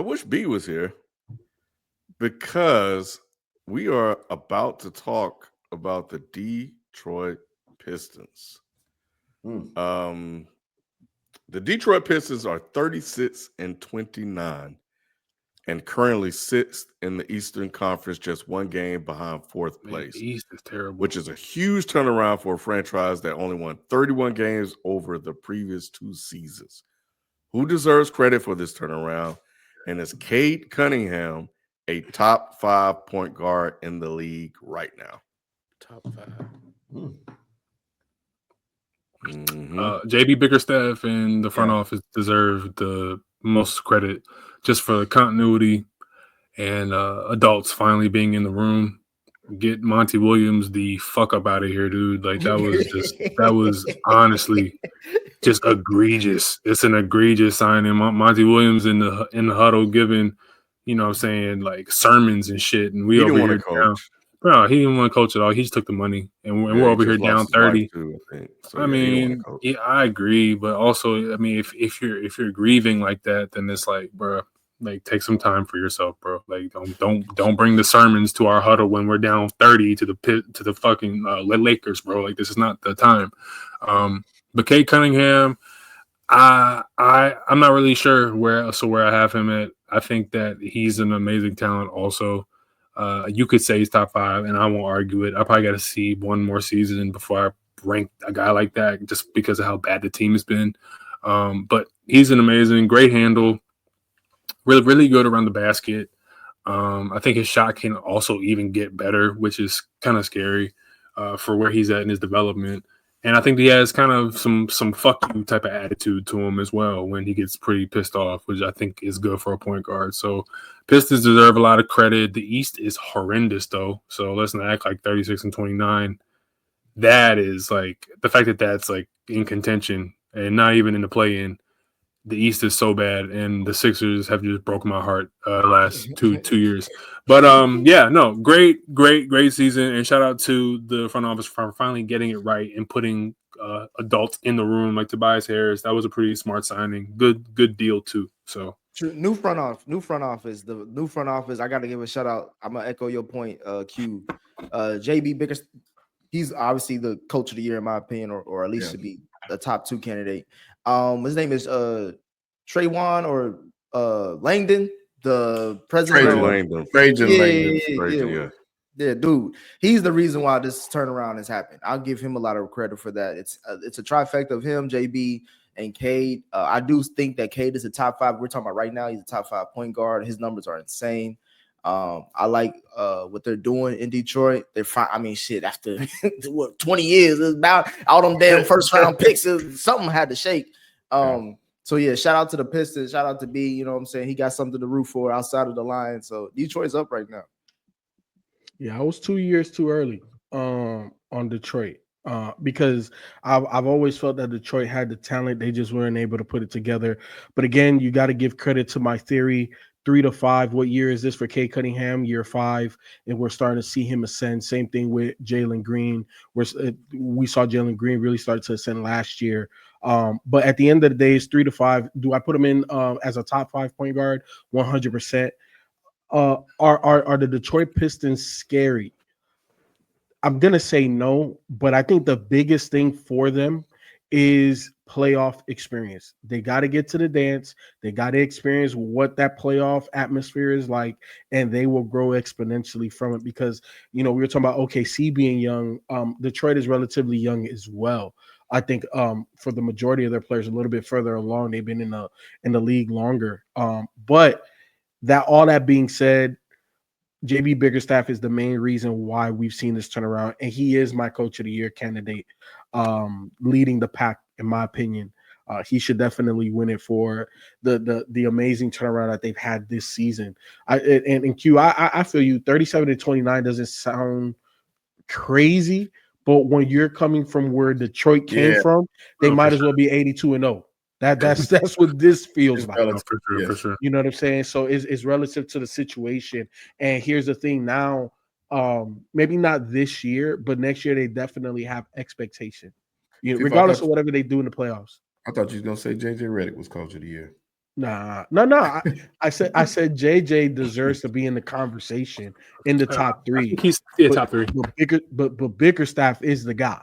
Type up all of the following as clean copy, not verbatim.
I wish B was here because we are about to talk about the Detroit Pistons. Um, the Detroit Pistons are 36-29 and currently sixth in the Eastern Conference, just one game behind fourth Man, place, the East is terrible. which is a huge turnaround for a franchise that only won 31 games over the previous 2 seasons. Who deserves credit for this turnaround? And is Cade Cunningham a top 5 point guard in the league right now? Top 5. Mm-hmm. JB Bickerstaff and the front office deserve the most credit just for the continuity and adults finally being in the room. Get Monty Williams the fuck up out of here, dude. Like that was honestly just egregious. It's an egregious signing. Monty Williams in the huddle giving, you know what I'm saying, like sermons and shit. And we He over didn't want here to down. coach. Bro, he didn't want to coach at all. He just took the money. And we're He over here just down lost his wife 30. too, I think. So I he didn't want to mean, coach. yeah, I agree, but also, I mean, if you're grieving like that, then it's like, bro, like take some time for yourself, bro. Like don't bring the sermons to our huddle when we're down 30 to the fucking Lakers, bro. Like this is not the time. But Cade Cunningham, I'm not really sure where I have him at. I think that he's an amazing talent. Also, you could say he's top 5, and I won't argue it. I probably got to see one more season before I rank a guy like that, just because of how bad the team has been. But he's an amazing, great handle, really good around the basket. I think his shot can also even get better, which is kind of scary for where he's at in his development. And I think he has kind of some fuck you type of attitude to him as well when he gets pretty pissed off, which I think is good for a point guard. So Pistons deserve a lot of credit. The East is horrendous though, so let's not act like 36-29. That is like the fact that that's like in contention and not even in the play-in. The East is so bad, and the Sixers have just broken my heart last two years. But yeah, no, great season, and shout out to the front office for finally getting it right and putting adults in the room like Tobias Harris. That was a pretty smart signing. Good deal too. So new front office. The new front office. I got to give a shout out. I'm gonna echo your point, Q. JB Biggers. He's obviously the coach of the year in my opinion, or at least should be the top 2 candidate. His name is Trayvon or Langdon, the president. Langdon. Yeah, dude. He's the reason why this turnaround has happened. I'll give him a lot of credit for that. It's a trifecta of him, JB, and Cade. I do think that Cade is a top 5. We're talking about right now. He's a top 5 point guard. His numbers are insane. I like what they're doing in Detroit. They're fine. I mean, shit, after 20 years, it's about all them damn first round picks. Something had to shake. So yeah, shout out to the Pistons, shout out to B. You know what I'm saying? He got something to root for outside of the line. So Detroit's up right now. Yeah, I was 2 years too early on Detroit. Because I've always felt that Detroit had the talent, they just weren't able to put it together. But again, you got to give credit to my theory. 3 to 5. What year is this for Cade Cunningham? Year 5, and we're starting to see him ascend. Same thing with Jalen Green. We saw Jalen Green really start to ascend last year. But at the end of the day, it's 3 to 5. Do I put him in as a top 5 point guard? 100%. Are the Detroit Pistons scary? I'm going to say no, but I think the biggest thing for them is playoff experience. They got to get to the dance. They got to experience what that playoff atmosphere is like, and they will grow exponentially from it because, we were talking about OKC being young. Detroit is relatively young as well. I think for the majority of their players, a little bit further along, they've been in the league longer. But all that being said, JB Bickerstaff is the main reason why we've seen this turnaround, and he is my coach of the year candidate, leading the pack, in my opinion. He should definitely win it for the amazing turnaround that they've had this season. And Q, I feel you. 37-29 doesn't sound crazy, but when you're coming from where Detroit came from, they might as well be 82-0. That's what this feels like. For sure. You know what I'm saying? So it's relative to the situation. And here's the thing now, maybe not this year, but next year they definitely have expectation. Regardless of whatever they do in the playoffs. I thought you was gonna say JJ Redick was coach of the year. Nah. I said JJ deserves to be in the conversation in the top I think 3. he's But, top 3. but Bickerstaff is the guy.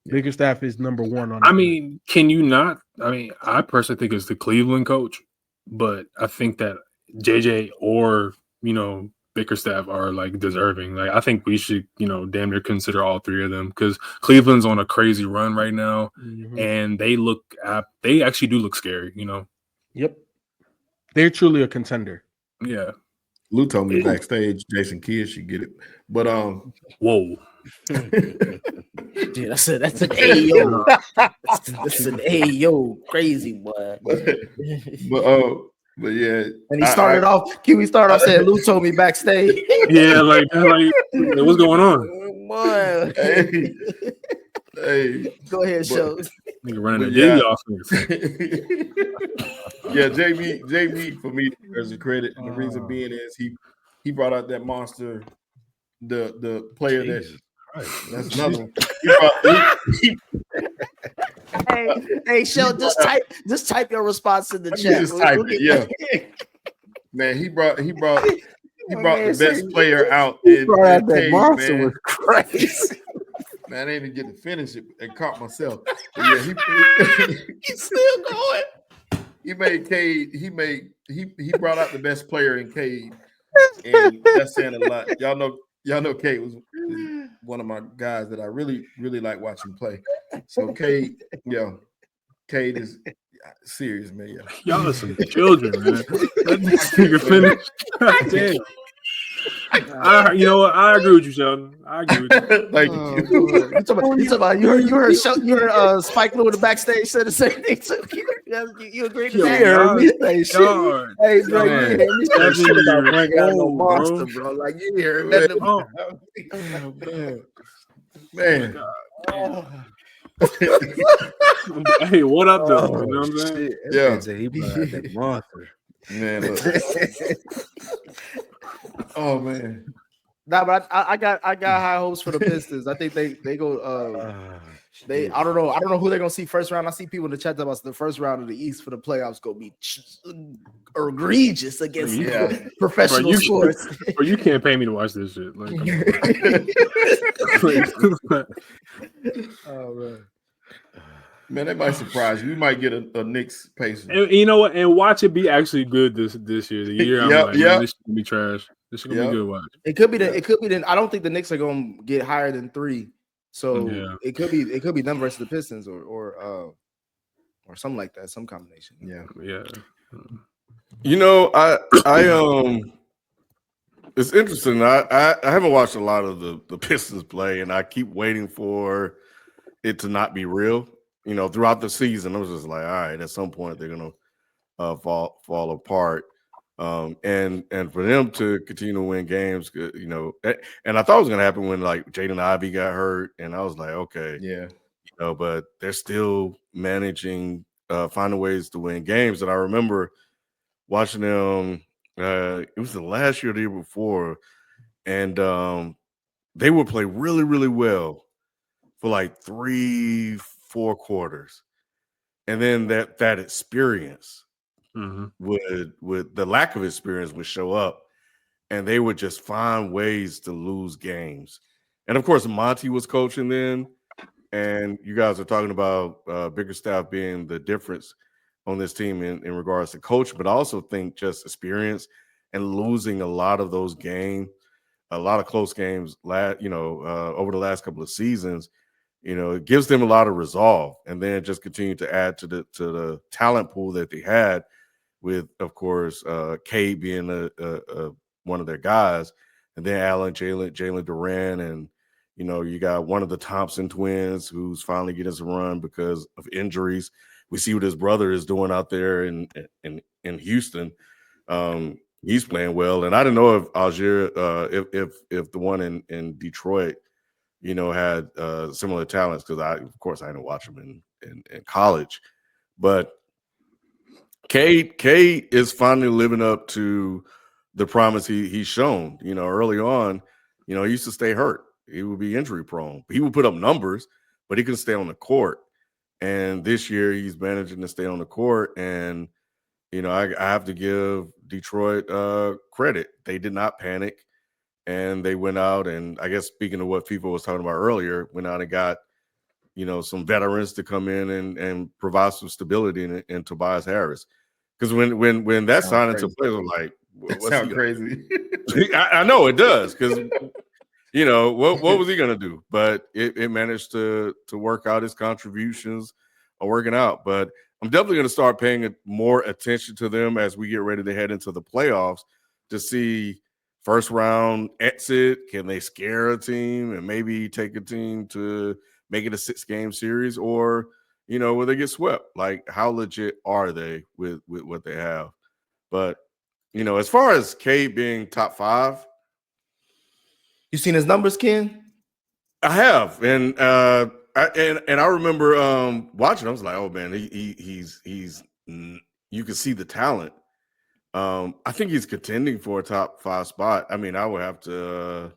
Bickerstaff is number 1 on. I mean, can you not? I mean, I personally think it's the Cleveland coach, but I think that JJ or Bickerstaff are like deserving. Like I think we should damn near consider all 3 of them because Cleveland's on a crazy run right now, and they actually do look scary. Yep, they're truly a contender. Yeah. Lou told me backstage Jason Kidd should get it, but whoa. Dude, that's an Ayo. That's an Ayo crazy boy. But yeah, and he started off saying Lou told me backstage. Yeah, like what's going on? Boy. Hey, go ahead, show. Nigga running the baby off. Yeah, JB for me deserves the credit, and the reason being is he brought out that monster, the player that's another one. Hey, Shell, just type your response in the chat. Just type it, yeah. Man, he brought the best player out. That monster was crazy. Man, I didn't get to finish it and caught myself. But yeah, he's still going. He made Cade. He brought out the best player in Cade, and that's saying a lot. Y'all know Cade was one of my guys that I really like watching play. So Cade is serious, man. Yeah. Y'all are some children, man. Let this nigga finish. God damn. You know what? I agree with you, Sheldon. I agree with you. Thank you. You heard Spike Lee in the backstage said the same thing too. You agree with that? Hey, bro, you heard me say shit about Frank got no monster, bro. Like you hear nothing about man. Hey, what up, though? You know what I'm saying? Yeah, he brought out that monster. Man, look. Oh man. Nah, but I got high hopes for the Pistons. I think they go. I don't know who they're gonna see first round. I see people in the chat talking about the first round of the East for the playoffs gonna be egregious against professional sports. Or you can't pay me to watch this shit. Like, oh man. Man, that might surprise you. We might get a Knicks Pacers. And you know what? And watch it be actually good this year. The year I'm like, man, this should be trash. This should be good. Watch. It could be the. I don't think the Knicks are gonna get higher than 3. So it could be them versus the Pistons or something like that, some combination. Yeah. You know, I it's interesting. I haven't watched a lot of the Pistons play, and I keep waiting for it to not be real. You know, throughout the season, I was just like, all right, at some point they're gonna fall apart. And for them to continue to win games, you know, and I thought it was gonna happen when like Jaden Ivey got hurt, and I was like, okay, yeah, you know, but they're still managing, finding ways to win games. And I remember watching them. It was the last year, or the year before, and they would play really, really well for like 3-4 quarters, and then that experience. Would the lack of experience would show up, and they would just find ways to lose games. And of course, Monty was coaching then, and you guys are talking about Bickerstaff being the difference on this team in regards to coach, but I also think just experience and losing a lot of those games, a lot of close games, over the last couple of seasons. You know, it gives them a lot of resolve, and then just continue to add to the talent pool that they had. With, of course, Cade being one of their guys, and then Jalen Duran, and you got one of the Thompson twins who's finally getting some run because of injuries. We see what his brother is doing out there in Houston. He's playing well, and I didn't know if Algier, if the one in Detroit, had similar talents, because I didn't watch him in college, but. Cade is finally living up to the promise he's shown. Early on, he used to stay hurt. He would be injury prone. He would put up numbers, but he couldn't stay on the court. And this year, he's managing to stay on the court, and I have to give Detroit credit. They did not panic, and they went out and I guess speaking of what FIFA was talking about earlier, went out and got some veterans to come in and provide some stability in Tobias Harris. Because when that signing took place, I'm like, That what's he sounds crazy. I know it does because what was he gonna do? But it managed to work out. His contributions are working out. But I'm definitely gonna start paying more attention to them as we get ready to head into the playoffs to see first round exit. Can they scare a team and maybe take a team to make it a 6-game series, or will they get swept? Like, how legit are they with what they have? But as far as Cade being top 5, You seen his numbers, Ken? I have, and I remember watching. I was like, oh man, he's you can see the talent. I think he's contending for a top 5 spot. I mean, I would have to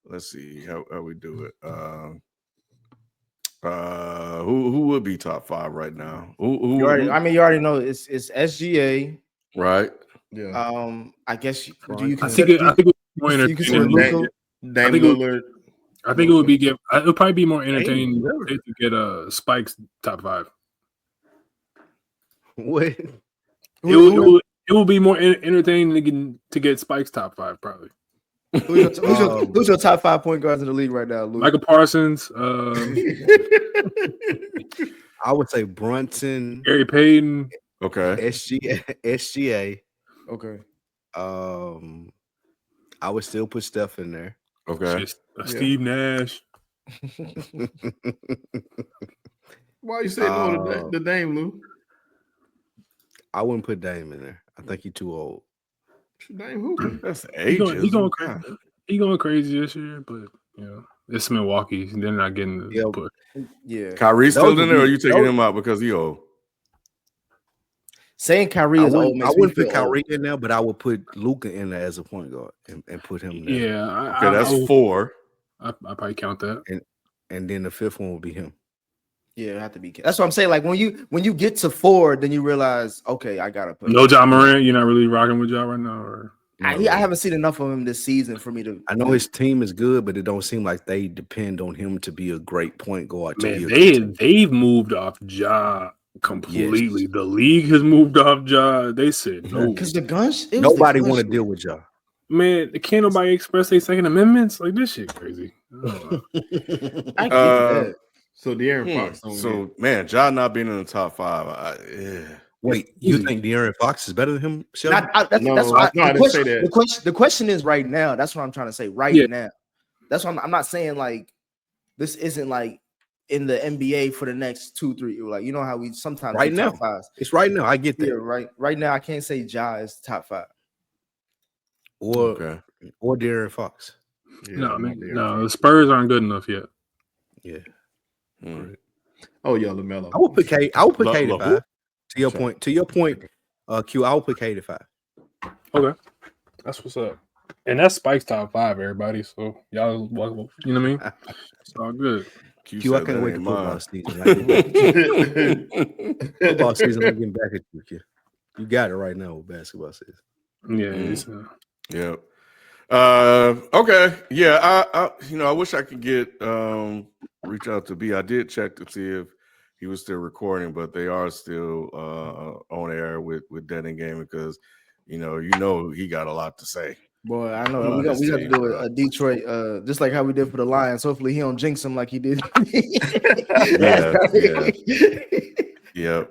let's see how we do it. Who would be top 5 right now? You already know it's SGA, right? Yeah. I guess do I you think consider it would be more you consider entertaining. Luka? Dame Lillard. I think it would be it would probably be more entertaining Lillard. to get Spike's top 5. What? It will be more entertaining to get Spike's top 5 probably. Who's your top 5 point guards in the league right now, Luke? Michael Parsons, I would say Brunson, Gary Payton. Okay. SGA. Okay. I would still put Steph in there. Okay. Steve Nash. Why you say no to the Dame, Lou? I wouldn't put Dame in there. I think he's too old. Dame who? That's He ages. going crazy this year, but it's Milwaukee. They're not getting the push. Yeah. Kyrie still in there, or are you taking him out because he old? Saying Kyrie is old. I wouldn't put Kyrie in there, but I would put Luka in there as a point guard and put him there. Yeah. Okay, that's 4. I probably count that. And then the 5th one will be him. Yeah, it have to be. That's what I'm saying. Like when you get to 4, then you realize, okay, I gotta put. No Ja Morant. You're not really rocking with Ja right now, or I haven't seen enough of him this season for me to. I know his team is good, but it don't seem like they depend on him to be a great point guard. Man, they've moved off Ja completely. Yes. The league has moved off Ja. They said no because the guns. Nobody want to deal with Ja. Man, can't nobody express their Second Amendments? Like this shit crazy. I get that. So De'Aaron Fox. So man, Ja not being in the top 5. Wait, you think De'Aaron Fox is better than him? Sheldon? I didn't say that. The question is right now. That's what I'm trying to say right now. That's what I'm not saying like this isn't like in the NBA for the next 2-3 years. Like how we sometimes right now. Top 5s. It's right now. I get that. Yeah, right now I can't say Ja is top 5. Or De'Aaron Fox. Yeah, no, the Spurs aren't good enough yet. Yeah. Right. Oh yeah, LaMelo. I would put Cade at 5. To your point, Q, I would put Cade at 5. Okay, that's what's up. And that's Spike's top 5, everybody. So y'all, you know what I mean? It's all good. Q, I can't wait to football season. Football season, I'm getting back at you, Q. You got it right now with basketball season. Yeah. Yeah. Okay. Yeah. I wish I could get reach out to B. I did check to see if he was still recording, but they are still on air with Dead and Gaming because he got a lot to say. Boy, I know we got to do a Detroit, just like how we did for the Lions. Hopefully, he don't jinx him like he did. Yeah.